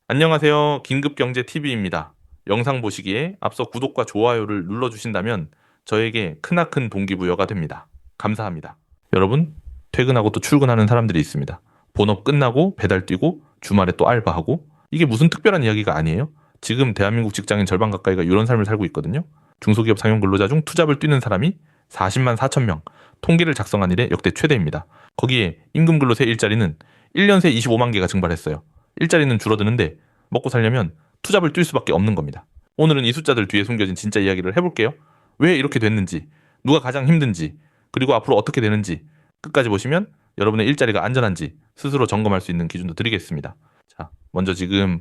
안녕하세요. 긴급경제TV입니다. 영상 보시기에 앞서 구독과 좋아요를 눌러주신다면 저에게 크나큰 동기부여가 됩니다. 감사합니다. 여러분, 퇴근하고 또 출근하는 사람들이 있습니다. 본업 끝나고 배달 뛰고 주말에 또 알바하고 이게 무슨 특별한 이야기가 아니에요. 지금 대한민국 직장인 절반 가까이가 이런 삶을 살고 있거든요. 중소기업 상용 근로자 중 투잡을 뛰는 사람이 40만 4천 명, 통계를 작성한 이래 역대 최대입니다. 거기에 임금 근로 새 일자리는 1년 새 25만 개가 증발했어요. 일자리는 줄어드는데 먹고 살려면 투잡을 뛸 수밖에 없는 겁니다. 오늘은 이 숫자들 뒤에 숨겨진 진짜 이야기를 해볼게요. 왜 이렇게 됐는지, 누가 가장 힘든지, 그리고 앞으로 어떻게 되는지 끝까지 보시면 여러분의 일자리가 안전한지 스스로 점검할 수 있는 기준도 드리겠습니다. 자, 먼저 지금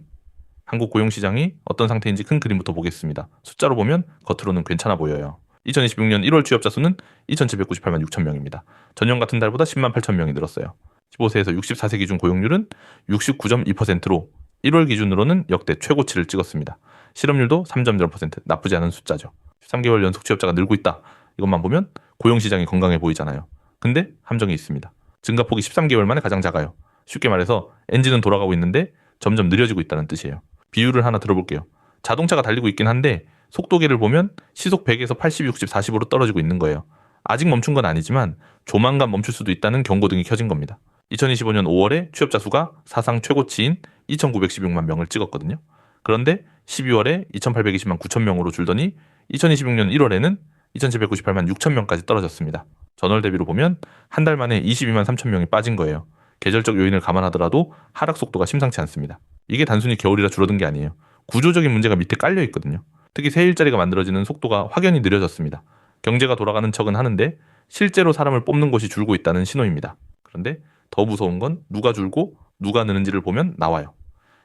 한국 고용시장이 어떤 상태인지 큰 그림부터 보겠습니다. 숫자로 보면 겉으로는 괜찮아 보여요. 2026년 1월 취업자 수는 2,798만 6천 명입니다. 전년 같은 달보다 10만 8천 명이 늘었어요. 15세에서 64세 기준 고용률은 69.2%로 1월 기준으로는 역대 최고치를 찍었습니다. 실업률도 3.0%, 나쁘지 않은 숫자죠. 13개월 연속 취업자가 늘고 있다. 이것만 보면 고용시장이 건강해 보이잖아요. 근데 함정이 있습니다. 증가폭이 13개월 만에 가장 작아요. 쉽게 말해서 엔진은 돌아가고 있는데 점점 느려지고 있다는 뜻이에요. 비율을 하나 들어볼게요. 자동차가 달리고 있긴 한데 속도계를 보면 시속 100에서 80, 60, 40으로 떨어지고 있는 거예요. 아직 멈춘 건 아니지만 조만간 멈출 수도 있다는 경고등이 켜진 겁니다. 2025년 5월에 취업자 수가 사상 최고치인 2,916만 명을 찍었거든요. 그런데 12월에 2,820만 9천 명으로 줄더니 2026년 1월에는 2,798만 6천 명까지 떨어졌습니다. 전월 대비로 보면 한 달 만에 22만 3천 명이 빠진 거예요. 계절적 요인을 감안하더라도 하락 속도가 심상치 않습니다. 이게 단순히 겨울이라 줄어든 게 아니에요. 구조적인 문제가 밑에 깔려 있거든요. 특히 새 일자리가 만들어지는 속도가 확연히 느려졌습니다. 경제가 돌아가는 척은 하는데 실제로 사람을 뽑는 곳이 줄고 있다는 신호입니다. 그런데 더 무서운 건 누가 줄고 누가 느는지를 보면 나와요.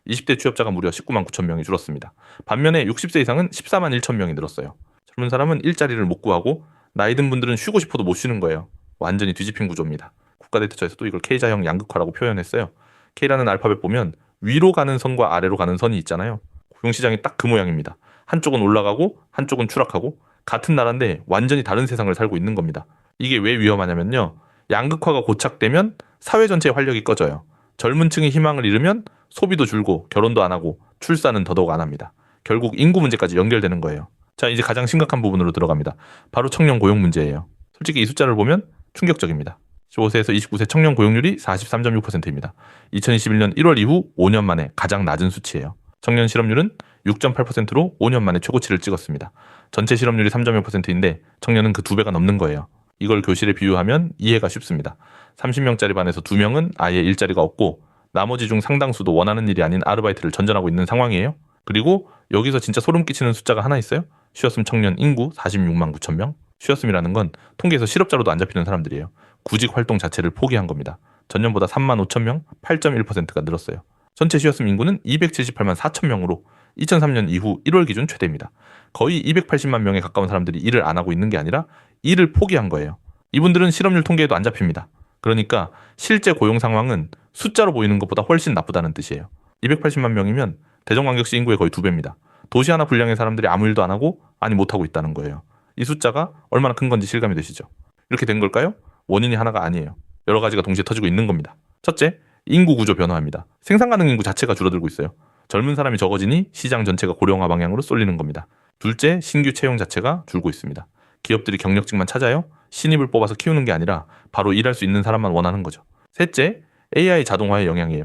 20대 취업자가 무려 19만 9천 명이 줄었습니다. 반면에 60세 이상은 14만 1천 명이 늘었어요. 젊은 사람은 일자리를 못 구하고 나이 든 분들은 쉬고 싶어도 못 쉬는 거예요. 완전히 뒤집힌 구조입니다. 국가데이터처에서도 이걸 K자형 양극화라고 표현했어요. K라는 알파벳 보면 위로 가는 선과 아래로 가는 선이 있잖아요. 고용시장이 딱 그 모양입니다. 한쪽은 올라가고 한쪽은 추락하고 같은 나라인데 완전히 다른 세상을 살고 있는 겁니다. 이게 왜 위험하냐면요. 양극화가 고착되면 사회 전체의 활력이 꺼져요. 젊은 층이 희망을 잃으면 소비도 줄고 결혼도 안 하고 출산은 더더욱 안 합니다. 결국 인구 문제까지 연결되는 거예요. 자, 이제 가장 심각한 부분으로 들어갑니다. 바로 청년 고용 문제예요. 솔직히 이 숫자를 보면 충격적입니다. 15세에서 29세 청년 고용률이 43.6%입니다. 2021년 1월 이후 5년 만에 가장 낮은 수치예요. 청년 실업률은 6.8%로 5년 만에 최고치를 찍었습니다. 전체 실업률이 3.1%인데 청년은 그 2배가 넘는 거예요. 이걸 교실에 비유하면 이해가 쉽습니다. 30명짜리 반에서 2명은 아예 일자리가 없고 나머지 중 상당수도 원하는 일이 아닌 아르바이트를 전전하고 있는 상황이에요. 그리고 여기서 진짜 소름 끼치는 숫자가 하나 있어요. 쉬었음 청년 인구 46만 9천 명. 쉬었음이라는 건 통계에서 실업자로도 안 잡히는 사람들이에요. 구직 활동 자체를 포기한 겁니다. 전년보다 3만 5천 명, 8.1%가 늘었어요. 전체 쉬었음 인구는 278만 4천 명으로 2003년 이후 1월 기준 최대입니다. 거의 280만 명에 가까운 사람들이 일을 안 하고 있는 게 아니라 일을 포기한 거예요. 이분들은 실업률 통계에도 안 잡힙니다. 그러니까 실제 고용 상황은 숫자로 보이는 것보다 훨씬 나쁘다는 뜻이에요. 280만 명이면 대전광역시 인구의 거의 2배입니다. 도시 하나 분량의 사람들이 아무 일도 안 하고 아니 못하고 있다는 거예요. 이 숫자가 얼마나 큰 건지 실감이 되시죠? 이렇게 된 걸까요? 원인이 하나가 아니에요. 여러 가지가 동시에 터지고 있는 겁니다. 첫째, 인구 구조 변화입니다. 생산 가능 인구 자체가 줄어들고 있어요. 젊은 사람이 적어지니 시장 전체가 고령화 방향으로 쏠리는 겁니다. 둘째, 신규 채용 자체가 줄고 있습니다. 기업들이 경력직만 찾아요? 신입을 뽑아서 키우는 게 아니라 바로 일할 수 있는 사람만 원하는 거죠. 셋째, AI 자동화의 영향이에요.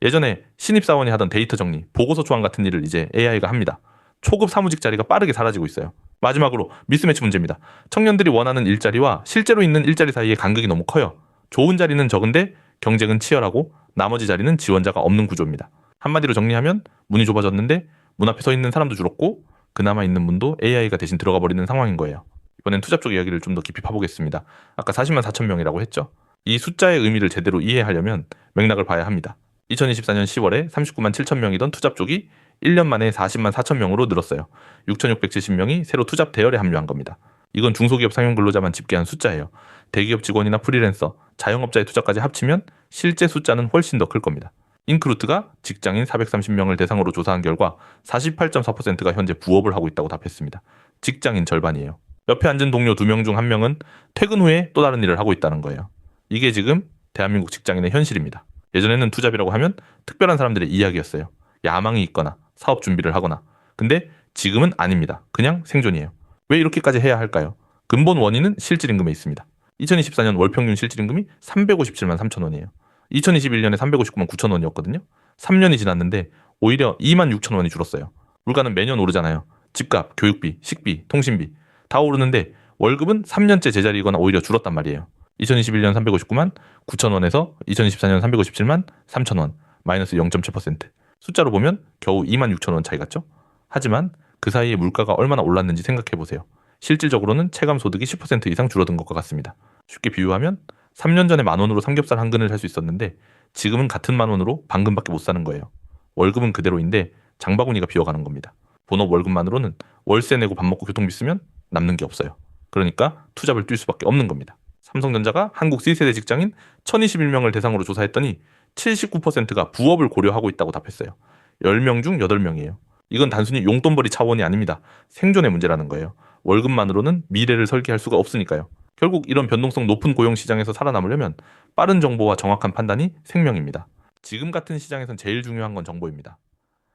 예전에 신입사원이 하던 데이터 정리, 보고서 초안 같은 일을 이제 AI가 합니다. 초급 사무직 자리가 빠르게 사라지고 있어요. 마지막으로 미스매치 문제입니다. 청년들이 원하는 일자리와 실제로 있는 일자리 사이의 간극이 너무 커요. 좋은 자리는 적은데 경쟁은 치열하고 나머지 자리는 지원자가 없는 구조입니다. 한마디로 정리하면 문이 좁아졌는데 문 앞에 서 있는 사람도 줄었고 그나마 있는 문도 AI가 대신 들어가 버리는 상황인 거예요. 이번엔 투잡 쪽 이야기를 좀 더 깊이 파보겠습니다. 아까 40만 4천 명이라고 했죠. 이 숫자의 의미를 제대로 이해하려면 맥락을 봐야 합니다. 2024년 10월에 39만 7천 명이던 투잡 쪽이 1년 만에 40만 4천 명으로 늘었어요. 6,670명이 새로 투잡 대열에 합류한 겁니다. 이건 중소기업 상용 근로자만 집계한 숫자예요. 대기업 직원이나 프리랜서, 자영업자의 투잡까지 합치면 실제 숫자는 훨씬 더 클 겁니다. 인크루트가 직장인 430명을 대상으로 조사한 결과 48.4%가 현재 부업을 하고 있다고 답했습니다. 직장인 절반이에요. 옆에 앉은 동료 2명 중 1명은 퇴근 후에 또 다른 일을 하고 있다는 거예요. 이게 지금 대한민국 직장인의 현실입니다. 예전에는 투잡이라고 하면 특별한 사람들의 이야기였어요. 야망이 있거나 사업 준비를 하거나. 근데 지금은 아닙니다. 그냥 생존이에요. 왜 이렇게까지 해야 할까요? 근본 원인은 실질임금에 있습니다. 2024년 월 평균 실질임금이 357만 3천 원이에요. 2021년에 359만 9천 원이었거든요. 3년이 지났는데 오히려 2만 6천 원이 줄었어요. 물가는 매년 오르잖아요. 집값, 교육비, 식비, 통신비 다 오르는데 월급은 3년째 제자리이거나 오히려 줄었단 말이에요. 2021년 359만 9천 원에서 2024년 357만 3천 원, 마이너스 0.7%. 숫자로 보면 겨우 2만 6천 원 차이 같죠? 하지만 그 사이에 물가가 얼마나 올랐는지 생각해 보세요. 실질적으로는 체감 소득이 10% 이상 줄어든 것과 같습니다. 쉽게 비유하면 3년 전에 만 원으로 삼겹살 한 근을 살 수 있었는데 지금은 같은 만 원으로 반근밖에 못 사는 거예요. 월급은 그대로인데 장바구니가 비어가는 겁니다. 본업 월급만으로는 월세 내고 밥 먹고 교통비 쓰면 남는 게 없어요. 그러니까 투잡을 뛸 수밖에 없는 겁니다. 삼성전자가 한국 C세대 직장인 1021명을 대상으로 조사했더니 79%가 부업을 고려하고 있다고 답했어요. 10명 중 8명이에요. 이건 단순히 용돈벌이 차원이 아닙니다. 생존의 문제라는 거예요. 월급만으로는 미래를 설계할 수가 없으니까요. 결국 이런 변동성 높은 고용시장에서 살아남으려면 빠른 정보와 정확한 판단이 생명입니다. 지금 같은 시장에선 제일 중요한 건 정보입니다.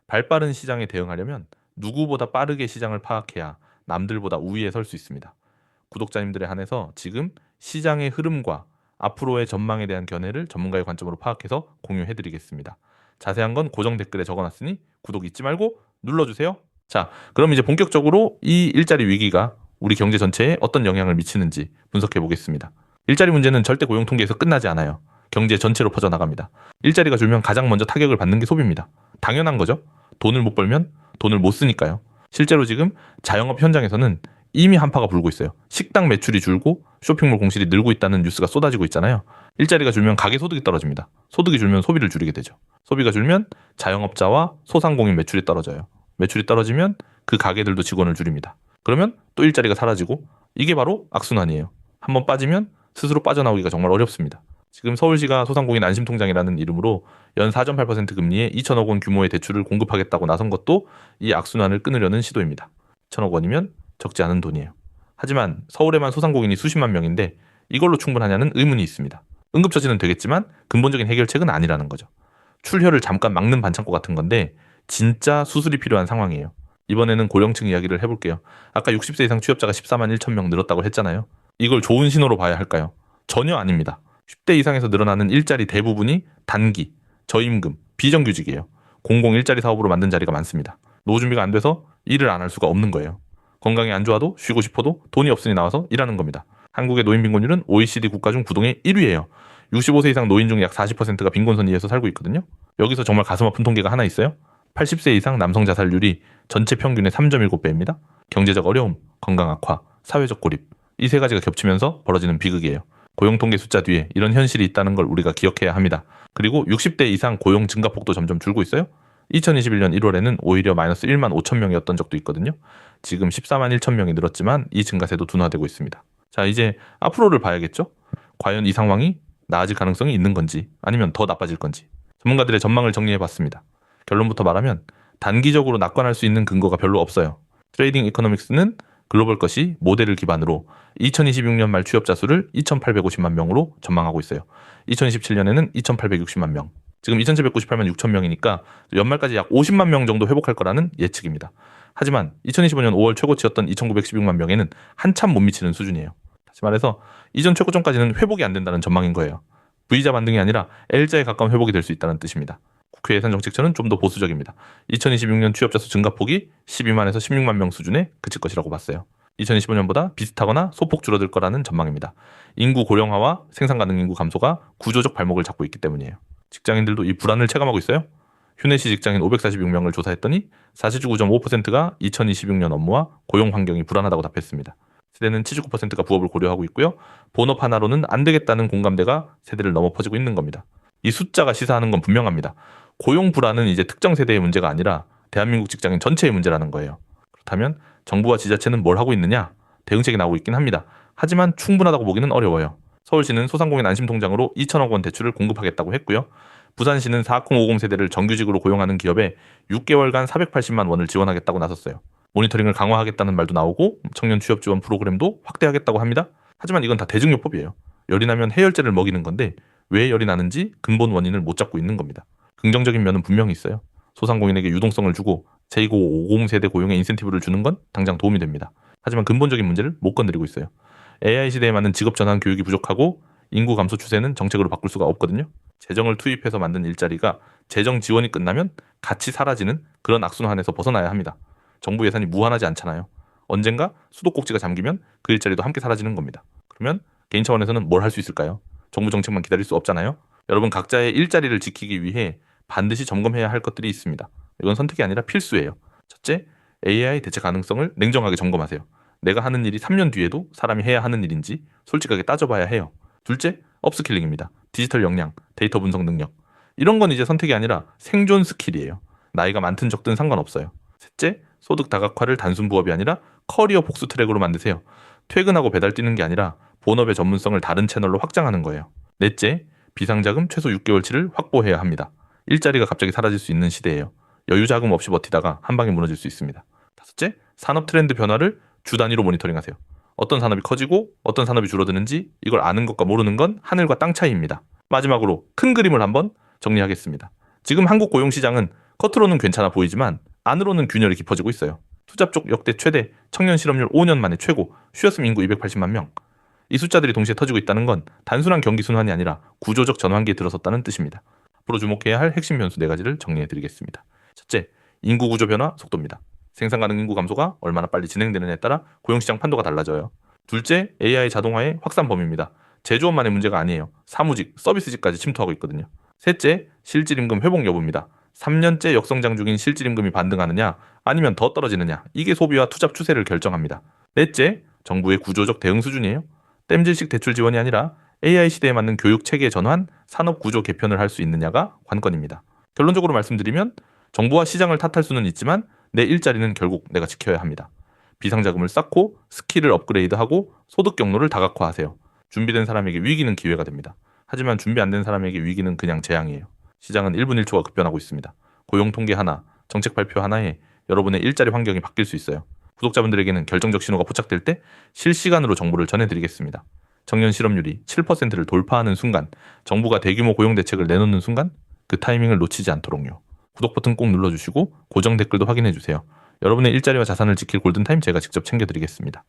발빠른 시장에 대응하려면 누구보다 빠르게 시장을 파악해야 남들보다 우위에 설 수 있습니다. 구독자님들에 한해서 지금 시장의 흐름과 앞으로의 전망에 대한 견해를 전문가의 관점으로 파악해서 공유해드리겠습니다. 자세한 건 고정 댓글에 적어놨으니 구독 잊지 말고 눌러주세요. 자, 그럼 이제 본격적으로 이 일자리 위기가 우리 경제 전체에 어떤 영향을 미치는지 분석해 보겠습니다. 일자리 문제는 절대 고용 통계에서 끝나지 않아요. 경제 전체로 퍼져나갑니다. 일자리가 줄면 가장 먼저 타격을 받는 게 소비입니다. 당연한 거죠. 돈을 못 벌면 돈을 못 쓰니까요. 실제로 지금 자영업 현장에서는 이미 한파가 불고 있어요. 식당 매출이 줄고 쇼핑몰 공실이 늘고 있다는 뉴스가 쏟아지고 있잖아요. 일자리가 줄면 가계 소득이 떨어집니다. 소득이 줄면 소비를 줄이게 되죠. 소비가 줄면 자영업자와 소상공인 매출이 떨어져요. 매출이 떨어지면 그 가게들도 직원을 줄입니다. 그러면 또 일자리가 사라지고 이게 바로 악순환이에요. 한번 빠지면 스스로 빠져나오기가 정말 어렵습니다. 지금 서울시가 소상공인 안심통장이라는 이름으로 연 4.8% 금리에 2천억 원 규모의 대출을 공급하겠다고 나선 것도 이 악순환을 끊으려는 시도입니다. 1천억 원이면 적지 않은 돈이에요. 하지만 서울에만 소상공인이 수십만 명인데 이걸로 충분하냐는 의문이 있습니다. 응급처치는 되겠지만 근본적인 해결책은 아니라는 거죠. 출혈을 잠깐 막는 반창고 같은 건데 진짜 수술이 필요한 상황이에요. 이번에는 고령층 이야기를 해볼게요. 아까 60세 이상 취업자가 14만 1천 명 늘었다고 했잖아요. 이걸 좋은 신호로 봐야 할까요? 전혀 아닙니다. 10대 이상에서 늘어나는 일자리 대부분이 단기, 저임금, 비정규직이에요. 공공 일자리 사업으로 만든 자리가 많습니다. 노후 준비가 안 돼서 일을 안 할 수가 없는 거예요. 건강이 안 좋아도 쉬고 싶어도 돈이 없으니 나와서 일하는 겁니다. 한국의 노인 빈곤율은 OECD 국가 중 구동의 1위예요. 65세 이상 노인 중 약 40%가 빈곤선 이에서 살고 있거든요. 여기서 정말 가슴 아픈 통계가 하나 있어요. 80세 이상 남성 자살률이 전체 평균의 3.7배입니다. 경제적 어려움, 건강 악화, 사회적 고립 이 세 가지가 겹치면서 벌어지는 비극이에요. 고용 통계 숫자 뒤에 이런 현실이 있다는 걸 우리가 기억해야 합니다. 그리고 60대 이상 고용 증가폭도 점점 줄고 있어요. 2021년 1월에는 오히려 마이너스 1만 5천 명이었던 적도 있거든요. 지금 14만 1천 명이 늘었지만 이 증가세도 둔화되고 있습니다. 자, 이제 앞으로를 봐야겠죠? 과연 이 상황이 나아질 가능성이 있는 건지 아니면 더 나빠질 건지 전문가들의 전망을 정리해봤습니다. 결론부터 말하면 단기적으로 낙관할 수 있는 근거가 별로 없어요. 트레이딩 이코노믹스는 글로벌 것이 모델을 기반으로 2026년 말 취업자 수를 2,850만 명으로 전망하고 있어요. 2027년에는 2,860만 명. 지금 2,798만 6천 명이니까 연말까지 약 50만 명 정도 회복할 거라는 예측입니다. 하지만 2025년 5월 최고치였던 2,916만 명에는 한참 못 미치는 수준이에요. 다시 말해서 이전 최고점까지는 회복이 안 된다는 전망인 거예요. V자 반등이 아니라 L자에 가까운 회복이 될 수 있다는 뜻입니다. 국회 예산정책처는 좀 더 보수적입니다. 2026년 취업자 수 증가폭이 12만에서 16만 명 수준에 그칠 것이라고 봤어요. 2025년보다 비슷하거나 소폭 줄어들 거라는 전망입니다. 인구 고령화와 생산 가능 인구 감소가 구조적 발목을 잡고 있기 때문이에요. 직장인들도 이 불안을 체감하고 있어요. 휴내시 직장인 546명을 조사했더니 49.5%가 2026년 업무와 고용 환경이 불안하다고 답했습니다. 세대는 79%가 부업을 고려하고 있고요. 본업 하나로는 안 되겠다는 공감대가 세대를 넘어 퍼지고 있는 겁니다. 이 숫자가 시사하는 건 분명합니다. 고용 불안은 이제 특정 세대의 문제가 아니라 대한민국 직장인 전체의 문제라는 거예요. 그렇다면 정부와 지자체는 뭘 하고 있느냐? 대응책이 나오고 있긴 합니다. 하지만 충분하다고 보기는 어려워요. 서울시는 소상공인 안심통장으로 2천억 원 대출을 공급하겠다고 했고요. 부산시는 4050 세대를 정규직으로 고용하는 기업에 6개월간 480만 원을 지원하겠다고 나섰어요. 모니터링을 강화하겠다는 말도 나오고 청년 취업 지원 프로그램도 확대하겠다고 합니다. 하지만 이건 다 대증요법이에요. 열이 나면 해열제를 먹이는 건데 왜 열이 나는지 근본 원인을 못 잡고 있는 겁니다. 긍정적인 면은 분명히 있어요. 소상공인에게 유동성을 주고 제2고 50세대 고용에 인센티브를 주는 건 당장 도움이 됩니다. 하지만 근본적인 문제를 못 건드리고 있어요. AI 시대에 맞는 직업 전환 교육이 부족하고 인구 감소 추세는 정책으로 바꿀 수가 없거든요. 재정을 투입해서 만든 일자리가 재정 지원이 끝나면 같이 사라지는 그런 악순환에서 벗어나야 합니다. 정부 예산이 무한하지 않잖아요. 언젠가 수도꼭지가 잠기면 그 일자리도 함께 사라지는 겁니다. 그러면 개인 차원에서는 뭘 할 수 있을까요? 정부 정책만 기다릴 수 없잖아요. 여러분 각자의 일자리를 지키기 위해 반드시 점검해야 할 것들이 있습니다. 이건 선택이 아니라 필수예요. 첫째, AI 대체 가능성을 냉정하게 점검하세요. 내가 하는 일이 3년 뒤에도 사람이 해야 하는 일인지 솔직하게 따져봐야 해요. 둘째, 업스킬링입니다. 디지털 역량, 데이터 분석 능력. 이런 건 이제 선택이 아니라 생존 스킬이에요. 나이가 많든 적든 상관없어요. 셋째, 소득 다각화를 단순 부업이 아니라 커리어 복수 트랙으로 만드세요. 퇴근하고 배달 뛰는 게 아니라 본업의 전문성을 다른 채널로 확장하는 거예요. 넷째, 비상자금 최소 6개월치를 확보해야 합니다. 일자리가 갑자기 사라질 수 있는 시대예요. 여유 자금 없이 버티다가 한 방에 무너질 수 있습니다. 다섯째, 산업 트렌드 변화를 주 단위로 모니터링하세요. 어떤 산업이 커지고 어떤 산업이 줄어드는지 이걸 아는 것과 모르는 건 하늘과 땅 차이입니다. 마지막으로 큰 그림을 한번 정리하겠습니다. 지금 한국 고용시장은 겉으로는 괜찮아 보이지만 안으로는 균열이 깊어지고 있어요. 투잡 쪽 역대 최대, 청년 실업률 5년 만에 최고, 쉬었음 인구 280만 명. 이 숫자들이 동시에 터지고 있다는 건 단순한 경기 순환이 아니라 구조적 전환기에 들어섰다는 뜻입니다. 앞으로 주목해야 할 핵심 변수 4가지를 정리해드리겠습니다. 첫째, 인구 구조 변화 속도입니다. 생산 가능 인구 감소가 얼마나 빨리 진행되느냐에 따라 고용시장 판도가 달라져요. 둘째, AI 자동화의 확산 범위입니다. 제조업만의 문제가 아니에요. 사무직, 서비스직까지 침투하고 있거든요. 셋째, 실질임금 회복 여부입니다. 3년째 역성장 중인 실질임금이 반등하느냐 아니면 더 떨어지느냐, 이게 소비와 투잡 추세를 결정합니다. 넷째, 정부의 구조적 대응 수준이에요. 땜질식 대출 지원이 아니라 AI 시대에 맞는 교육 체계 전환, 산업 구조 개편을 할 수 있느냐가 관건입니다. 결론적으로 말씀드리면 정부와 시장을 탓할 수는 있지만 내 일자리는 결국 내가 지켜야 합니다. 비상자금을 쌓고 스킬을 업그레이드하고 소득 경로를 다각화하세요. 준비된 사람에게 위기는 기회가 됩니다. 하지만 준비 안 된 사람에게 위기는 그냥 재앙이에요. 시장은 1분 1초가 급변하고 있습니다. 고용 통계 하나, 정책 발표 하나에 여러분의 일자리 환경이 바뀔 수 있어요. 구독자분들에게는 결정적 신호가 포착될 때 실시간으로 정보를 전해드리겠습니다. 청년 실업률이 7%를 돌파하는 순간, 정부가 대규모 고용 대책을 내놓는 순간 그 타이밍을 놓치지 않도록요. 구독 버튼 꼭 눌러주시고 고정 댓글도 확인해주세요. 여러분의 일자리와 자산을 지킬 골든타임 제가 직접 챙겨드리겠습니다.